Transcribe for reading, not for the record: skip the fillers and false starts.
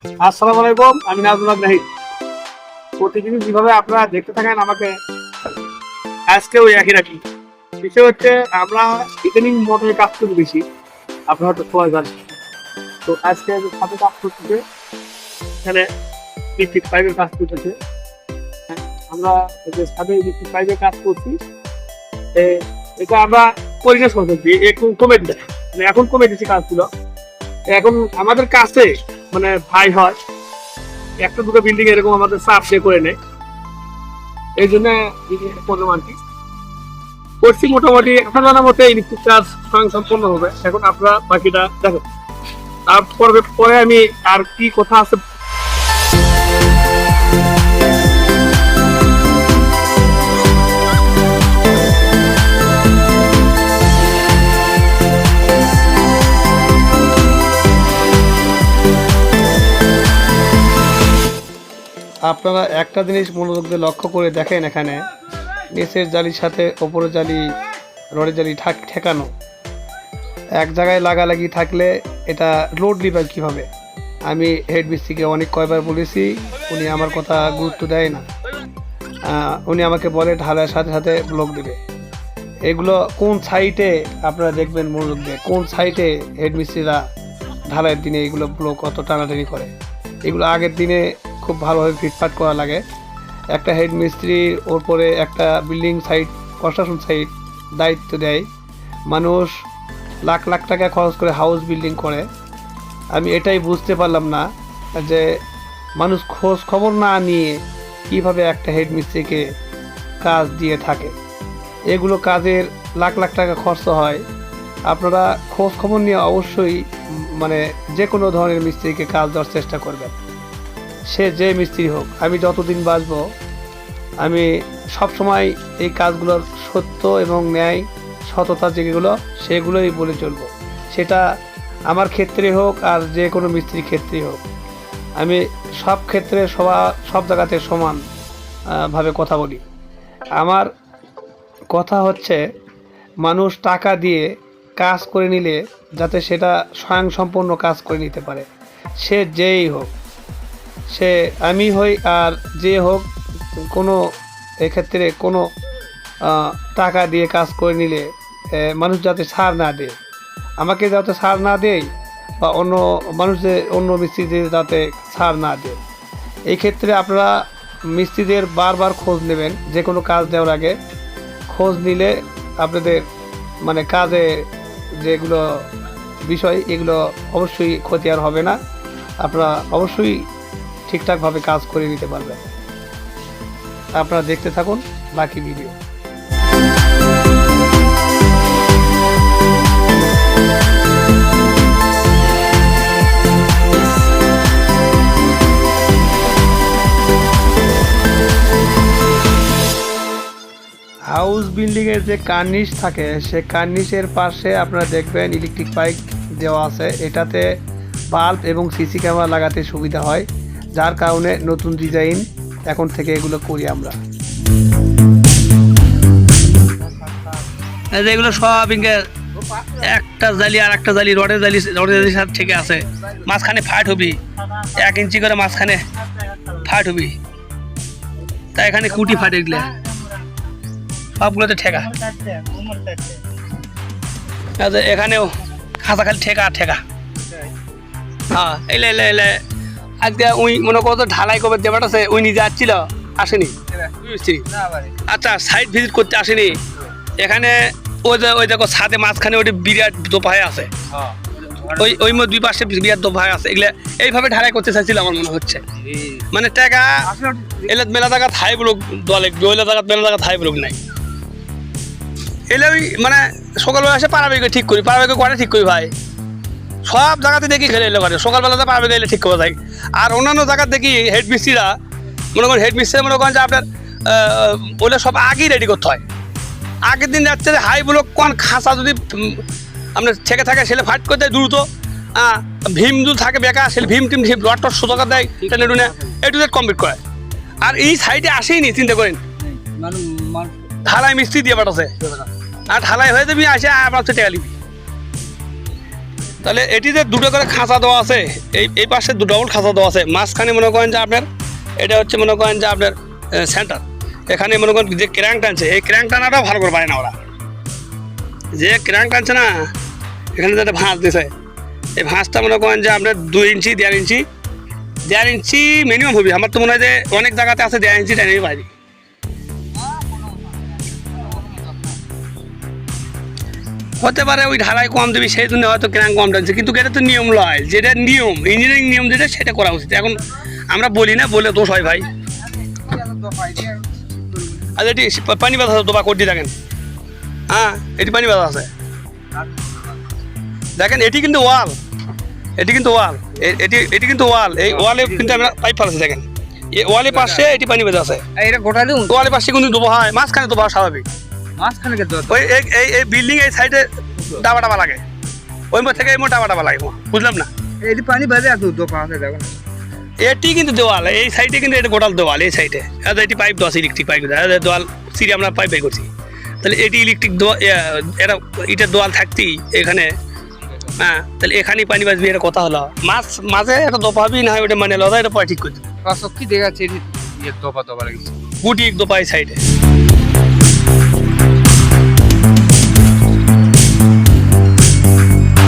আসসালামু আলাইকুম, আমি নাজমুল নাহিদ। প্রতিদিন যেভাবে আপনারা দেখতে থাকেন আমাকে, আজকে ওই একই রাখি। বিষয় হচ্ছে আমরা ইদানিং মোটরের কাজ করি বেশি, আপনারা হয়তো সবাই জানেন। তো আজকে যে ছাদে কাজ করতেছে, এখানে ইলেকট্রিক পাইপের কাজ করতেছে। হ্যাঁ, আমরা যে ছাদে ইলেকট্রিক পাইপের কাজ করছি, এটা আমরা পরিবেশ করতেছি, একটু কমে দিচ্ছে, মানে এখন কমে দিচ্ছি কাজগুলো। এখন আমাদের কাছে মানে ভাই হয় একটা দুটো বিল্ডিং এরকম আমাদের চাপ দিয়ে করে নেয়, এই জন্য প্রবলেম আর কি করছি। মোটামুটি এখন জানার মধ্যে ইলেকট্রিক কাজ স্বয়ং সম্পন্ন হবে। এখন আপনারা বাকিটা দেখেন, তারপরে পরে আমি আর কি কথা আছে। আপনারা একটা জিনিস মনোযোগ দিয়ে লক্ষ্য করে দেখেন, এখানে নিচের জালির সাথে ওপরের জালি, রডের জালি ঠেকানো এক জায়গায় লাগালাগি থাকলে এটা লোড নিবে কীভাবে? আমি হেড মিস্ত্রিকে অনেক কয়বার বলেছি, উনি আমার কথা গুরুত্ব দেয় না। উনি আমাকে বলে ঢালাইয়ের সাথে সাথে ব্লক দেবে। এগুলো কোন সাইটে আপনারা দেখবেন মনোযোগ দিয়ে, কোন সাইটে হেড মিস্ত্রিরা ঢালাইয়ের দিনে এগুলো ব্লক অত টানাটানি করে? এগুলো আগের দিনে খুব ভালোভাবে ফিটফাট করা লাগে। একটা হেড মিস্ত্রির ওপরে একটা বিল্ডিং সাইট, কনস্ট্রাকশন সাইট দায়িত্ব দেয়। মানুষ লাখ লাখ টাকা খরচ করে হাউস বিল্ডিং করে। আমি এটাই বুঝতে পারলাম না যে মানুষ খোঁজ খবর না নিয়ে কীভাবে একটা হেড মিস্ত্রিকে কাজ দিয়ে থাকে। এগুলো কাজের লাখ লাখ টাকা খরচ হয়। আপনারা খোঁজ খবর নিয়ে অবশ্যই মানে যে কোনো ধরনের মিস্ত্রিকে কাজ দেওয়ার চেষ্টা করবেন, সে যে মিস্ত্রি হোক। আমি যতদিন বাঁচব আমি সবসময় এই কাজগুলোর সত্য এবং ন্যায় সততা যেগুলো সেগুলোই বলে চলব। সেটা আমার ক্ষেত্রে হোক আর যে কোনো মিস্ত্রির ক্ষেত্রেই হোক, আমি সব ক্ষেত্রে সব জায়গাতে সমান ভাবে কথা বলি। আমার কথা হচ্ছে মানুষ টাকা দিয়ে কাজ করে নিলে যাতে সেটা স্বয়ংসম্পূর্ণ কাজ করে নিতে পারে, সে যেই হোক, সে আমি হই আর যে হোক, কোনো এক্ষেত্রে কোনো টাকা দিয়ে কাজ করে নিলে মানুষ যাতে ছাড় না দেয়, আমাকে যাতে ছাড় না দেয় বা অন্য মানুষদের, অন্য মিস্ত্রিদের যাতে ছাড় না দেয়। এই ক্ষেত্রে আপনারা মিস্ত্রিদের বারবার খোঁজ নেবেন। যে কোনো কাজ দেওয়ার আগে খোঁজ নিলে আপনাদের মানে কাজে যেগুলো বিষয় এগুলো অবশ্যই ক্ষতি আর হবে না। আপনারা অবশ্যই ঠিকঠাকভাবে কাজ করে নিতে পারবেন। আপনারা দেখতে থাকুন বাকি ভিডিও। হাউস বিল্ডিংয়ের যে কার্নিশ থাকে, সে কার্নিশের পাশে আপনারা দেখবেন ইলেকট্রিক পাইপ দেওয়া আছে। এটাতে বাল্ব এবং সিসি ক্যামেরা লাগাতে সুবিধা হয়, যার কারণে নতুন ডিজাইন এখন থেকে এগুলো করি আমরা। এগুলো সব একটা জালি আর একটা জালি, রডের জালির সাথে থেকে আছে, মাঝখানে ফাট হবি 1 ইঞ্চি করে, মাঝখানে ফাট হবি, তাই এখানে কুটি ফাটে গেলে সবগুলোতে ঠেকা। এখানেও খাঁচা খালি ঠেকা আর ঠেকা। হ্যাঁ, এলে এলে এলে আজকে ওই মনে করো তো ঢালাই কবে দেবাট আছে, ওই নিজে আসছিল, আসেনি। আচ্ছা, সাইড ভিজিট করতে আসেনি। এখানে ওই দেখো ছাদে মাঝখানে ওই বিরাট দোপায় আছে, ওই দুই পাশে বিরাট দোপায় আছে। এগুলো এইভাবে ঢালাই করতে চাইছিল আমার মনে হচ্ছে। মানে টাকা এলে মেলা জায়গা থাই ব্লক দলে, ওইলা জায়গা মেলা জায়গা থাই ব্লক নাই। এলে ওই মানে সকালবেলা এসে পাড়াবেগে ঠিক করি, পাড়াবেগে করে ঠিক করি ভাই। সব জায়গাতে দেখি খেলে এলে করে সকালবেলাতে পাড়াবেগে এলে ঠিক করা যায়। আর অন্যান্য জায়গায় দেখি হেড মিস্ত্রিরা মনে করেন, হেড মিস্ত্রি মনে করেন যে আপনার ওগুলো সব আগেই রেডি করতে হয়। আগের দিন যাচ্ছে হাই ব্লক কোন খাঁচা যদি আপনার ঠেকে থাকে সেলে ফাইট করে দেয় দ্রুত। ভীম যদি থাকে বেকা সেলে ভীম রড টড সোজা দেয়, টেনে টুনে একটু কমপ্লিট করে। আর এই সাইডে আসেইনি, চিন্তা করেন ঢালাই মিস্ত্রি দিয়ে পাঠাচ্ছে, আর ঢালাই হয়ে যাবি আসে আপনার টাকা নিবি। তাহলে এটিতে দুটো করে খাঁচা দেওয়া আছে, এই পাশে ডবল খাঁচা দেওয়া আছে, মাঝখানে মনে করেন যে আপনার এটা হচ্ছে মনে করেন যে আপনার সেন্টার। এখানে মনে করেন যে ক্র্যাঙ্ক টানছে, এই ক্র্যাঙ্ক টানাটাও ভালো করে পারে না ওরা, যে ক্র্যাঙ্ক টানছে না এখানে যাতে ভাঁজ দিছে, এই ভাঁজটা মনে করেন যে আপনার 2 ইঞ্চি 1.5 ইঞ্চি মিনিমাম হবে। আমার তো মনে হয় যে অনেক জায়গাতে আছে 1.5 ইঞ্চি টাইনে পাইনি। হতে পারে ওই ঢালাই কম দেবে সেই জন্য হয়তো ক্র্যাঙ্ক কম টানছে, কিন্তু এটা তো নিয়ম লয়, যেটা নিয়ম ইঞ্জিনিয়ারিং নিয়ম যেটা সেটা করা উচিত। এখন আমরা বলি না, বলে দোষ হয় ভাই। আচ্ছা এটি পানি বাধা আছে, দোবা করতে দেখেন, হ্যাঁ এটি পানি বাধা আছে দেখেন, এটি কিন্তু ওয়াল, এটি কিন্তু ওয়াল, এটি কিন্তু ওয়াল, এই ওয়ালে কিন্তু আমরা পাইপ ফেলাছি দেখেন, এই ওয়ালের পাশে এটি পানি বাধা আছে, এটা গোটা দিন ওয়ালের পাশে কিন্তু ডোবা হয়, মাঝখানে ডোবা স্বাভাবিক। মাঝখানে কে ওই এই বিল্ডিং এই সাইডে ডাবা ডাবা লাগে, ওই মোড় থেকে এই মোড় ডাবা ডাবা লাগে, বুঝলাম না। এটি পানি বাজে এত দোপা আছে দেখো না। এটি কিন্তু দেওয়াল, এই সাইডে কিন্তু এটা গোটাল দেওয়াল, এই সাইডে এটি পাইপ দেওয়া আছে, ইলেকট্রিক পাইপ দেওয়াল সিঁড়ি আমরা পাইপ বের করছি। তাহলে এটি ইলেকট্রিক এটা ইটের দেওয়াল থাকতেই এখানে, হ্যাঁ তাহলে এখানেই পানি বাজবি, এটা কথা হলো। মাঝে একটা দোপাবি না হয় ওটা মানে লদা, এটা পরে ঠিক করতে কি দেখাচ্ছে দোপা লাগিয়েছে গুটি দোপা এই সাইডে।